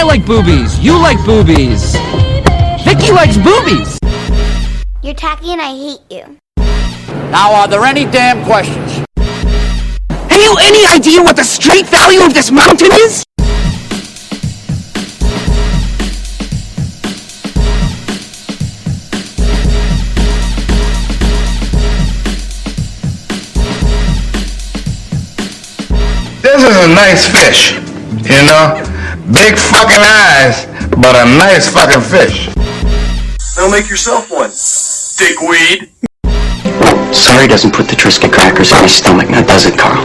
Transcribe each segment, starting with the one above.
I like boobies. You like boobies. Vicky likes boobies. You're tacky and I hate you. Now, are there any damn questions? Have you any idea what the street value of this mountain is? This is a nice fish, you know? Big fucking eyes, but a nice fucking fish. Now make yourself one, dickweed. Sorry doesn't put the Triscuit crackers in my stomach, now does it, Carl?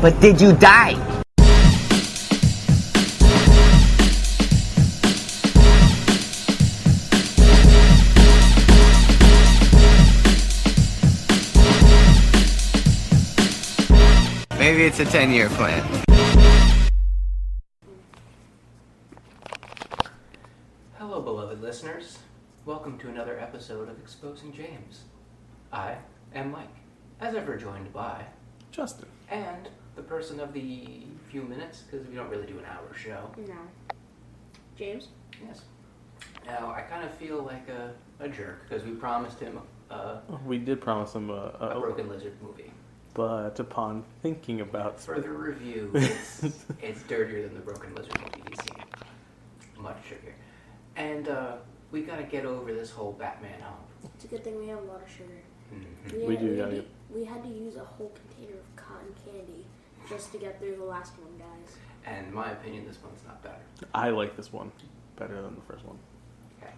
But did you die? Maybe it's a 10-year plan. Hello, beloved listeners. Welcome to another episode of Exposing James. I am Mike, as ever joined by Justin. And the person of the few minutes, because we don't really do an hour show. No. James? Yes. Now, I kind of feel like a jerk, because we promised him We did promise him a Broken Lizard movie. But upon thinking about further review, it's dirtier than the Broken Lizard movie he's seen. Much sugar. And we gotta get over this whole Batman hump. It's a good thing we have a lot of sugar. Mm-hmm. We had to use a whole container of cotton candy just to get through the last one, guys. And in my opinion, this one's not better. I like this one better than the first one. Okay.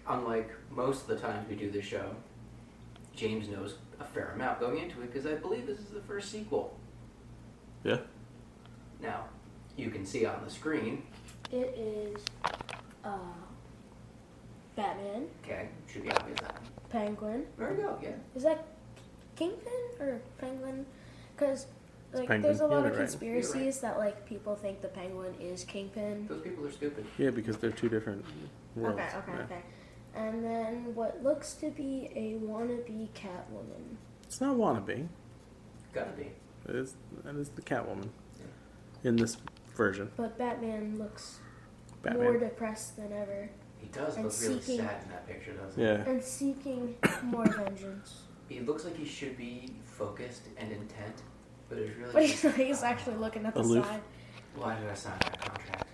Unlike most of the times we do this show, James knows a fair amount going into it because I believe this is the first sequel. Yeah. Now, you can see on the screen. It is Batman. Okay, should be obvious that. Penguin. There we go, yeah. Is that Kingpin or Penguin? Because like, Penguin. there's a lot of You're right. conspiracies that like people think the Penguin is Kingpin. Those people are stupid. Yeah, because they're two different worlds. Okay. And then what looks to be a wannabe Catwoman. It's not wannabe. Gotta be. That is the Catwoman in this version. But Batman looks more depressed than ever. He does look really sad in that picture, doesn't he? Yeah. And seeking more vengeance. He looks like he should be focused and intent, but it's really. But he's actually looking at the side. Why did I sign that contract?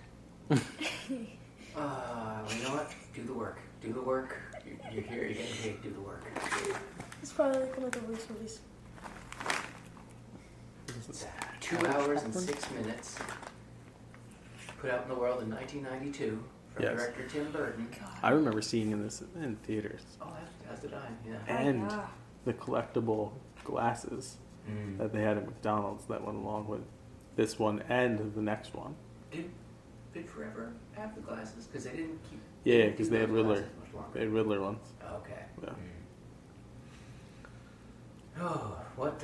You know what? Do the work. Do the work. You're here. You're getting paid. Do the work. It's probably like one of the worst movies. 2 hours and 6 minutes. Put out in the world in 1992 from director Tim Burton. God. I remember seeing this in theaters. Oh, as did I. Yeah. And the collectible glasses that they had at McDonald's that went along with this one and the next one. Did Forever have the glasses? Because they didn't keep. Yeah, because they had Riddler. They had Riddler ones. Okay. Yeah. Oh, what?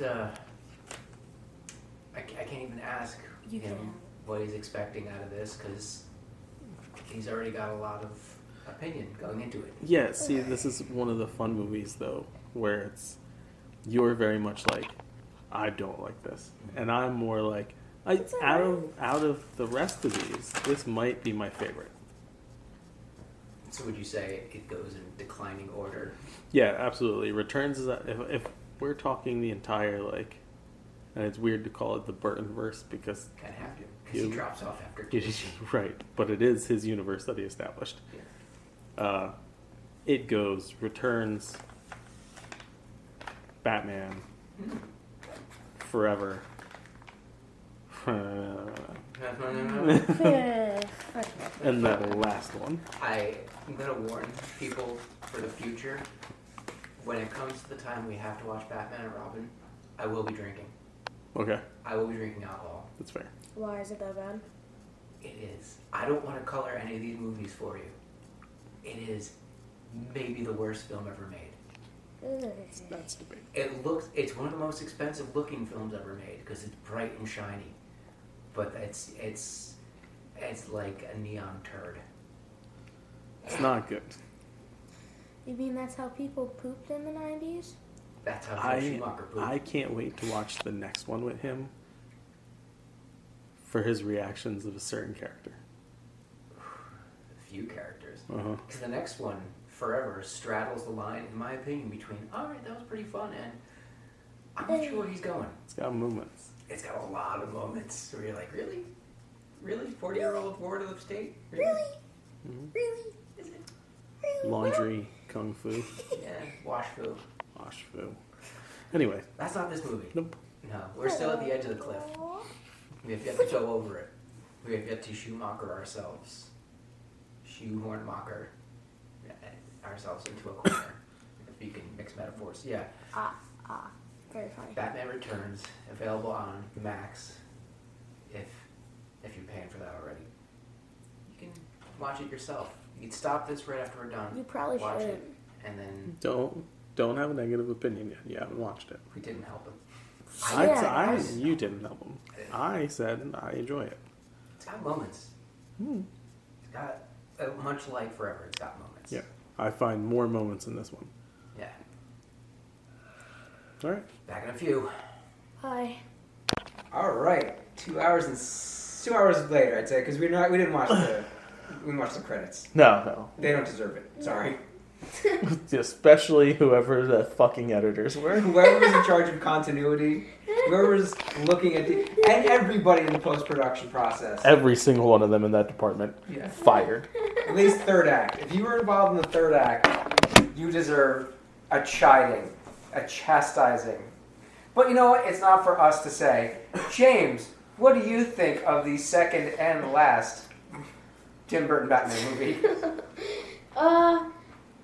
I can't even ask him what he's expecting out of this because he's already got a lot of opinion going into it. Yeah. See, this is one of the fun movies though, where you're very much like, I don't like this, and I'm more like. Out of the rest of these, this might be my favorite. So would you say it goes in declining order? Yeah, absolutely. Returns is if we're talking the entire and it's weird to call it the Burtonverse because kind of have to because he drops off after two. Right, but it is his universe that he established. Yeah. It goes Returns, Batman, Forever. And that last one. I'm going to warn people for the future. When it comes to the time we have to watch Batman and Robin, I will be drinking. Okay. I will be drinking alcohol. That's fair. Why is it that bad? It is. I don't want to color any of these movies for you. It is maybe the worst film ever made. That's debate. It's one of the most expensive looking films ever made because it's bright and shiny. But it's like a neon turd. It's not good. You mean that's how people pooped in the 90s? That's how Schumacher pooped. I can't wait to watch the next one with him for his reactions of a certain character. few characters. Uh-huh. Because the next one, Forever, straddles the line, in my opinion, between, alright, that was pretty fun, and I'm not sure where he's going. It's got moments. It's got a lot of moments where you're like, really? Really? 40-year-old ward of the state? Really? Mm-hmm. Really? Is it? Laundry, kung fu, Yeah, wash fu. wash fu. Anyway, That's not this movie. nope. No, we're still at the edge of the cliff. We have yet to go over it. We have yet to Schumacher ourselves. Shoehornmacher ourselves into a corner. If you can mix metaphors. Yeah. Very funny. Batman Returns, available on Max, if you're paying for that already. You can watch it yourself. You can stop this right after we're done. You probably watch shouldn't. it, and then Don't have a negative opinion yet. You haven't watched it. we didn't help him. You didn't help him. I said I enjoy it. It's got moments. It's got, much like Forever, it's got moments. Yeah, I find more moments in this one. Yeah. All right. Back in a few. Hi. All right, 2 hours and 2 hours later, I'd say, because we didn't watch the credits. No. They don't deserve it. Sorry. Especially whoever the fucking editors were. Whoever's in charge of continuity, whoever's looking at and everybody in the post-production process. Every single one of them in that department Yeah. fired. At least third act. If you were involved in the third act, you deserve a chiding, a chastising. But you know what? It's not for us to say. James, what do you think of the second and last Tim Burton Batman movie?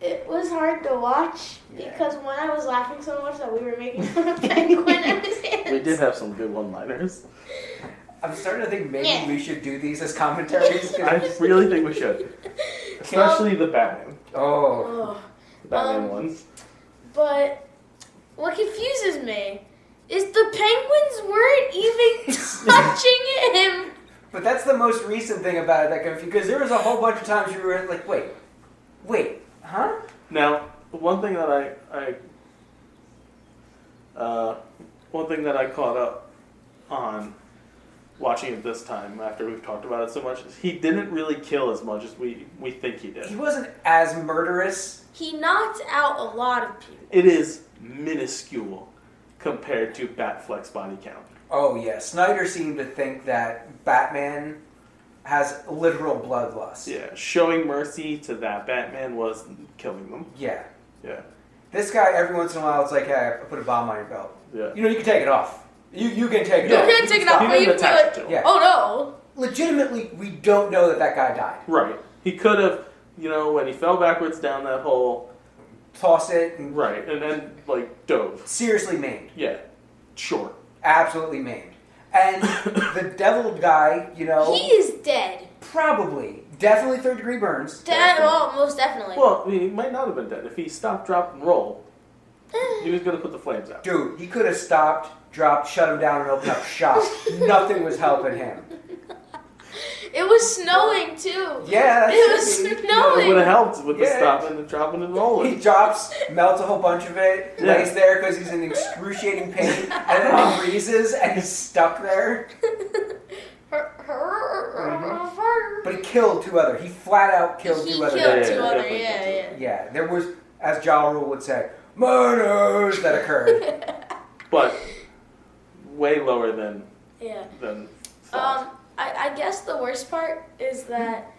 It was hard to watch Yeah. because when I was laughing so much that we were making fun of Penguin and his hands. We did have some good one-liners. I'm starting to think maybe we should do these as commentaries. I really think we should. Especially the Batman. Oh. The Batman ones. But what confuses me is the Penguins weren't even touching him. But that's the most recent thing about it that confused, because there was a whole bunch of times you were like, wait, huh? Now, one thing that I caught up on watching it this time after we've talked about it so much is he didn't really kill as much as we think he did. He wasn't as murderous. He knocked out a lot of people. It is minuscule compared to Batfleck's body count. Oh yeah, Snyder seemed to think that Batman has literal bloodlust. Yeah, showing mercy to that Batman was killing them. Yeah. Yeah. This guy, every once in a while, it's like, hey, I put a bomb on your belt. Yeah. You know, you can take it off. You can take it Yeah. off. You can take it off, He but you didn't can attach do it it. to him. Yeah. Oh Legitimately, we don't know that guy died. Right. He could have, when he fell backwards down that hole. Toss it. And Right. And then, dove. seriously maimed. Yeah. Sure. Absolutely maimed. And the devil guy, no. He is dead. probably. Definitely third-degree burns. Well, most definitely. Well, he might not have been dead. If he stopped, dropped, and rolled, he was going to put the flames out. Dude, he could have stopped, dropped, shut him down, and opened up shop. Nothing was helping him. It was snowing too. Yeah, that's It was tricky. snowing. It would have helped with the Yeah. stopping and dropping and rolling. He drops, melts a whole bunch of it, Yeah. lays there because he's in excruciating pain, and then he freezes and he's stuck there. But he killed two other. He flat out killed He two other. killed guys. two other, definitely killed two. yeah. Yeah, there was, as Ja Rule would say, murders that occurred. But way lower than Yeah. thought. I guess the worst part is that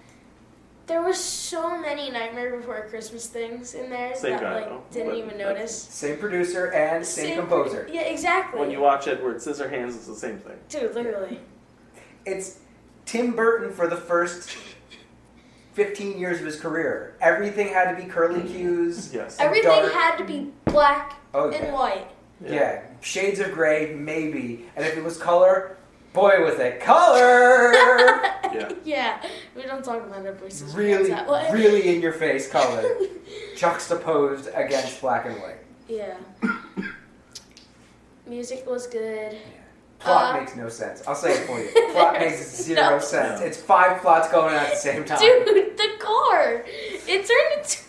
there was so many Nightmare Before Christmas things in there Same that guy, though. didn't But even that's- notice. Same producer and same composer. Yeah, exactly. When you watch Edward Scissorhands, it's the same thing. Dude, literally. It's Tim Burton for the first 15 years of his career. Everything had to be curly cues. Yes. and Everything dark. had to be black Oh, and yeah. white. Yeah, shades of gray, maybe. And if it was color, boy with it. Color! Yeah. Yeah, we don't talk about our voices really, that way. really in your face color. Juxtaposed against black and white. Yeah. Music was good. Plot makes no sense. I'll say it for you. Plot makes zero No. sense. It's 5 plots going on at the same time. Dude, the car! It turned into a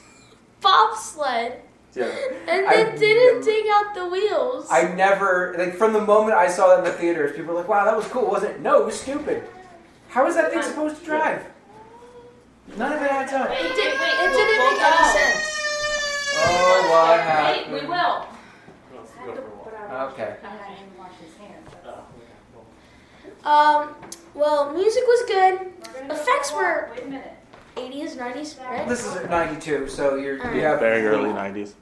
bobsled Yeah. and I then didn't never- take out the wheels. I never, from the moment I saw that in the theaters, people were like, wow, that was cool, wasn't it? No, it was stupid. How is that thing supposed to drive? None of it adds up. It didn't make any sense. Oh, what happened? We will. Okay. Well, music was good. Effects were 80s, 90s, right? This is 92, so you're Very early 90s.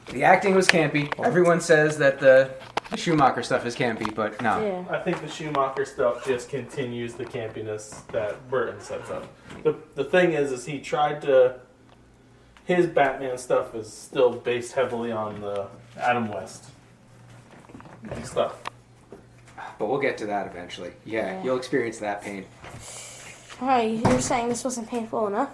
The acting was campy. Everyone says that the Schumacher stuff is campy, but no. I think the Schumacher stuff just continues the campiness that Burton sets up. The thing is he tried to... His Batman stuff is still based heavily on the Adam West stuff. But we'll get to that eventually. Yeah, you'll experience that pain. Alright, you're saying this wasn't painful enough?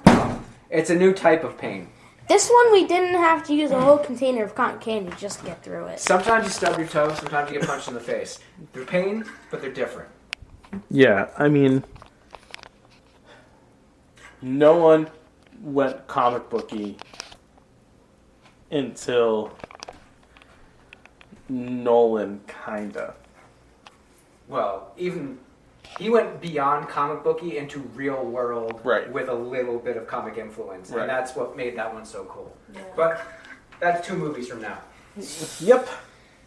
It's a new type of pain. This one we didn't have to use a whole container of cotton candy just to get through it. Sometimes you stub your toe, sometimes you get punched in the face. They're pain, but they're different. Yeah, I mean... No one went comic booky until Nolan, kinda. Well, even he went beyond comic booky into real world with a little bit of comic influence, and that's what made that one so cool. Yeah. But that's 2 movies from now. Yep.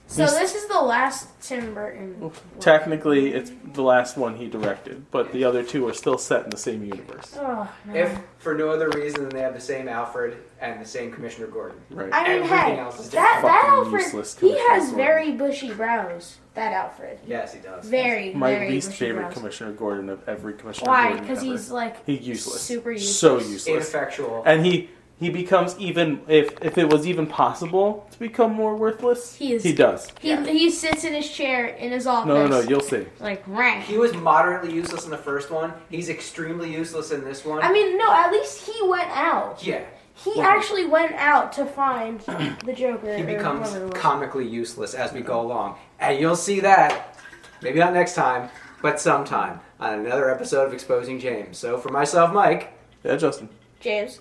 So this is the last Tim Burton. Technically, it's the last one he directed, but the other 2 are still set in the same universe. Oh, no. If for no other reason than they have the same Alfred and the same Commissioner Gordon. Right. I mean, Everything hey, else is that different. Alfred, he has very bushy brows. That Alfred. Yes, he does. Very, My very least bushy favorite brows. Commissioner Gordon of every Commissioner Why? Gordon Because ever. he's like He's useless. super useless. So useless. Ineffectual. And he becomes even, if it was even possible to become more worthless, he does. He sits in his chair in his office. No, you'll see. Like, rank. He was moderately useless in the first one. He's extremely useless in this one. I mean, no, at least he went out. Yeah. He actually went out to find the Joker. He or becomes whoever it was. comically useless as we go along. And you'll see that, maybe not next time, but sometime, on another episode of Exposing James. So for myself, Mike. Yeah, Justin. James.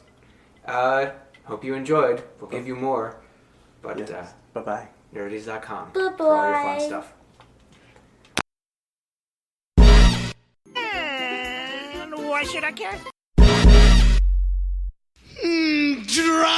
Hope you enjoyed. We'll give you more. But, bye-bye. Nerdies.com Bye-bye. for all your fun stuff. And why should I care? Drop